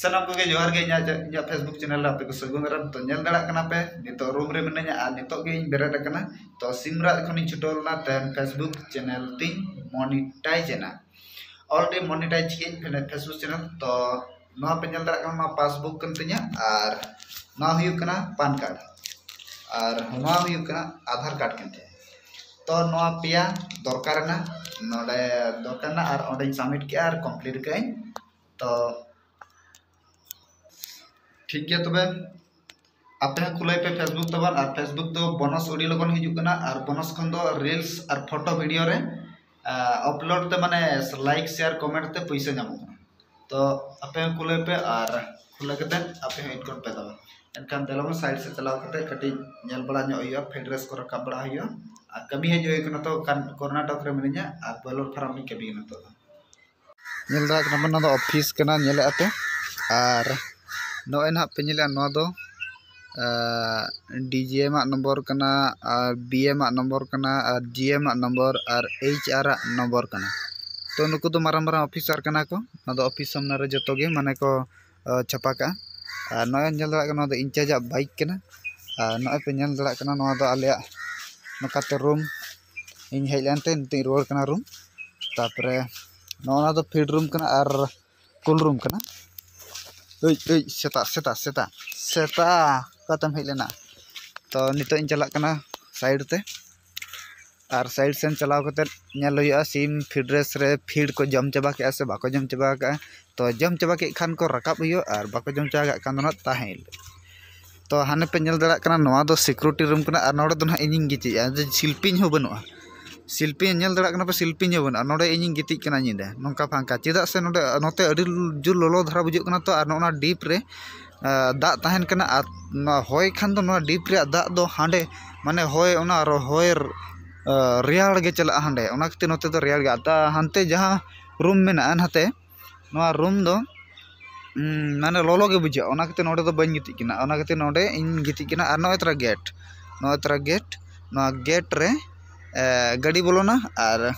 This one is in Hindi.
सानाम को जोहार गे इᱧᱟᱹᱜ फेसबुक चैनल रे आपे को सगुन दाराम तो नेल दाड़ा कना पे नितो रूम रे मिनाᱧᱟ आ नितो गे इन बेरेट कना तो सिमरा खनि छुटोलना तेन फेसबुक चैनल ती मोनेटाइज ना ऑलरेडी मोनेटाइज के फेने फेसबुक चैनल तो नो पे नेल दाड़ा कना पासबुक कन तिᱧᱟ आर नो हुयु कना पान कार्ड आर नो हुयु कना आधार कार्ड कनते तो नो पिया दरकार ना नोडे दरकार ना आर ओडे सबमिट के आर कंप्लीट के तो ठीक है तबे आपे खुलाई पे फेसबुक तबन और फेसबुक तो बोनस ओडी लगन हिजु कना और बोनस खन दो रील्स और फोटो वीडियो रे अपलोड ते माने लाइक शेयर कमेंट ते पैसा जामो तो आपे खुलाई पे और खुला कते आपे इनकम पे दबा एनकान तेलम साइड से चलाव कते कटी नेल बड़ा नो होयो फेडरेस को रखा बड़ा होयो आ कभी हे जोय कना तो कर्नाटक रे मिनिया और बॉयलर फार्म नि कभी न तो नेल दा कना बना दो ऑफिस कना नेले आते और नोए ना पे नेले नो दो डीजे मा नंबर कना और बीए मा नंबर कना और जीए मा नंबर और एचआर नंबर कना तो नुकु तो मारा मारा ऑफिसर कना को नो दो ऑफिस सामने रे जतो गे माने को छापा का और नोए नेल दा कना दो इंचार्ज बाइक कना और नोए पे नेल दा कना नो दो आले नकाते रूम इन हेलानते नते रोड कना रूम तापरे नोना दो फीड रूम कना और कूल रूम कना सेता कतम हेलेना तो नितो इन चला कना साइड ते और साइड से चलाव कते नेल होया सिम फीडरेस रे फीड को जम चबा के से बाको जम चबा का तो जम चबा के खान को रकाब होयो और बाको जम चबा का न ताहेल तो हाने पे नेल दड़ा कना नोआ दो सिक्योरिटी रूम कना और नोडे दो ना इनिंग गिति शिल्पी हो बनुआ शिल्पी नेल दड़ा कना पे शिल्पी हो बनुआ नोडे इनिंग गिति कना निदे नोंका फांका चेदा से नोडे नोते अडी जुर लोलो धरा बुझु कना तो और नोना डीप रे दा ताहन कना होय खान दो नोआ डीप रे दा दो हांडे माने होय ओना होय रियाड़ गे चला हांडे ओना कते नोते दो रियाड़ गे आता हानते जहां रूम मेना अनहते नोआ रूम दो माने लोलो गे बुझा ओना कते नोडे दो बन गिति किना ओना कते नोडे इन गिति किना और नोए तरा गेट नोआ गेट रे गाड़ी बोलोना और